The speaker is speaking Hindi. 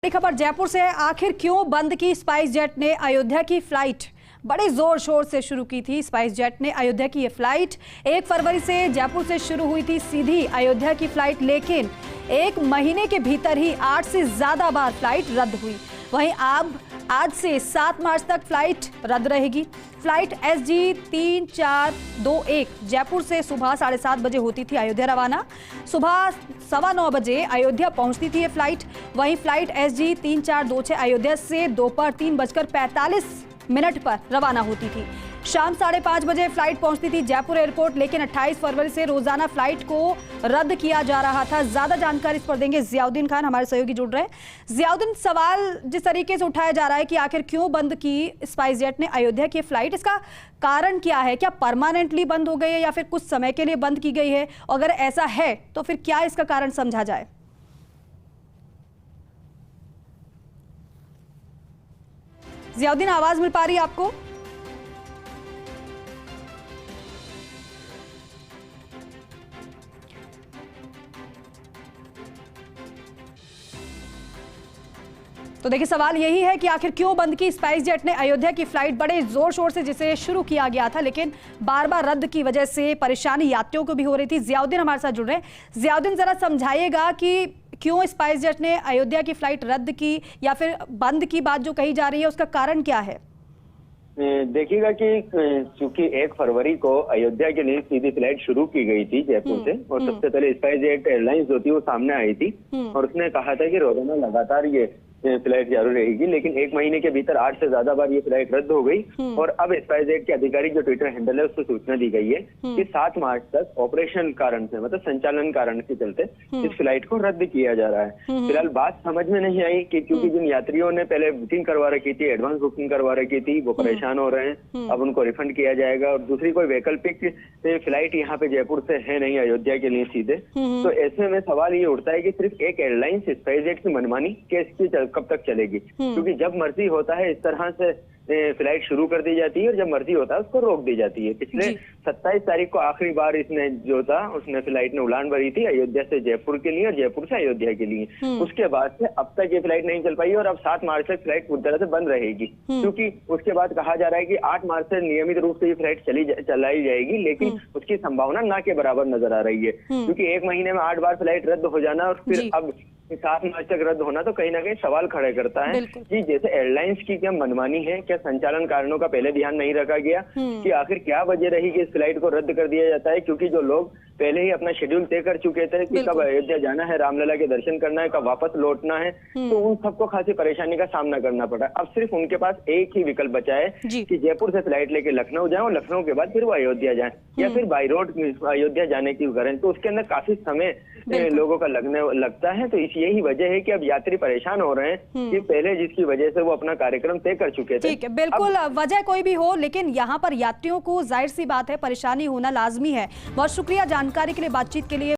बड़ी खबर जयपुर से है। आखिर क्यों बंद की स्पाइस जेट ने अयोध्या की फ्लाइट? बड़े जोर शोर से शुरू की थी स्पाइस जेट ने अयोध्या की ये फ्लाइट। 1 फरवरी से जयपुर से शुरू हुई थी सीधी अयोध्या की फ्लाइट, लेकिन 1 महीने के भीतर ही 8 से ज्यादा बार फ्लाइट रद्द हुई। वहीं आज से 7 मार्च तक फ्लाइट रद्द रहेगी। फ्लाइट SG 3421 जयपुर से सुबह 7:30 बजे होती थी अयोध्या रवाना। सुबह 9:15 बजे अयोध्या पहुंचती थी ये फ्लाइट। वहीं फ्लाइट SG 3426 अयोध्या से दोपहर 3:45 पर रवाना होती थी। शाम 5:30 बजे फ्लाइट पहुंचती थी जयपुर एयरपोर्ट, लेकिन 28 फरवरी से रोजाना फ्लाइट को रद्द किया जा रहा था। ज्यादा जानकारी इस पर देंगे जियाउद्दीन खान, हमारे सहयोगी जुड़ रहे हैं। जियाउद्दीन, सवाल जिस तरीके से उठाया जा रहा है कि आखिर क्यों बंद की स्पाइस जेट ने अयोध्या की फ्लाइट, इसका कारण क्या है? क्या परमानेंटली बंद हो गई है या फिर कुछ समय के लिए बंद की गई है? अगर ऐसा है तो फिर क्या इसका कारण समझा जाए? जियाउद्दीन, आवाज मिल पा रही है आपको? तो देखिए, सवाल यही है कि आखिर क्यों बंद की स्पाइस जेट ने अयोध्या की फ्लाइट? बड़े जोर शोर से जिसे शुरू किया गया था, लेकिन बार बार रद्द की वजह से परेशानी यात्रियों को भी हो रही थी। जियाउद्दीन हमारे साथ जुड़ रहे हैं। जियाउद्दीन, जरा समझाइएगा कि क्यों स्पाइस जेट ने अयोध्या की फ्लाइट रद्द की या फिर बंद की बात जो कही जा रही है उसका कारण क्या है? देखिएगा कि चूंकि 1 फरवरी को अयोध्या के लिए सीधी फ्लाइट शुरू की गई थी जयपुर से, और सबसे पहले स्पाइस जेट एयरलाइंस जो थी वो सामने आई थी और उसने कहा था कि रोजाना लगातार ये फ्लाइट चालू रहेगी, लेकिन 1 महीने के भीतर 8 से ज्यादा बार ये फ्लाइट रद्द हो गई। और अब स्पाइस जेट के आधिकारिक जो ट्विटर हैंडल है उसको सूचना दी गई है कि 7 मार्च तक ऑपरेशन कारण से, मतलब संचालन कारण के चलते इस फ्लाइट को रद्द किया जा रहा है। फिलहाल बात समझ में नहीं आई कि क्योंकि जिन यात्रियों ने पहले बुकिंग करवा रखी थी, एडवांस बुकिंग करवा रखी थी, वो परेशान हो रहे हैं, अब उनको रिफंड किया जाएगा। और दूसरी कोई वैकल्पिक फ्लाइट यहाँ पे जयपुर से है नहीं अयोध्या के लिए सीधे। तो ऐसे में सवाल ये उठता है कि सिर्फ एक एयरलाइंस स्पाइस जेट की मनमानी कब तक चलेगी? क्योंकि जब मर्जी होता है इस तरह से फ्लाइट शुरू कर दी जाती है और जब मर्जी होता है उसको रोक दी जाती है। पिछले 27 तारीख को आखिरी बार इसने जो था उसने फ्लाइट ने उड़ान भरी थी अयोध्या से जयपुर के लिए और जयपुर से अयोध्या के लिए। उसके बाद से अब तक ये फ्लाइट नहीं चल पाई और अब 7 मार्च तक फ्लाइट पूरी तरह से बंद रहेगी, क्योंकि उसके बाद कहा जा रहा है कि 8 मार्च से नियमित रूप से ये फ्लाइट चलाई जाएगी, लेकिन उसकी संभावना ना के बराबर नजर आ रही है। क्योंकि 1 महीने में 8 बार फ्लाइट रद्द हो जाना और फिर अब 7 मार्च तक रद्द होना तो कहीं ना कहीं सवाल खड़े करता है कि जैसे एयरलाइंस की क्या मनमानी है, क्या संचालन कारणों का पहले ध्यान नहीं रखा गया कि आखिर क्या वजह रही कि इस फ्लाइट को रद्द कर दिया जाता है? क्योंकि जो लोग पहले ही अपना शेड्यूल तय कर चुके थे कि कब अयोध्या जाना है, रामलला के दर्शन करना है, कब वापस लौटना है, तो उन सबको खासी परेशानी का सामना करना पड़ा। अब सिर्फ उनके पास एक ही विकल्प बचा है कि जयपुर से फ्लाइट लेके लखनऊ जाए और लखनऊ के बाद फिर वो अयोध्या जाए या फिर बाई रोड अयोध्या जाने की करें। तो उसके अंदर काफी समय लोगों का लगता है। तो यही वजह है कि अब यात्री परेशान हो रहे हैं कि पहले जिसकी वजह से वो अपना कार्यक्रम तय कर चुके थे। ठीक है, बिल्कुल, वजह कोई भी हो, लेकिन यहाँ पर यात्रियों को जाहिर सी बात है परेशानी होना लाजमी है। बहुत शुक्रिया जानकारी के लिए, बातचीत के लिए।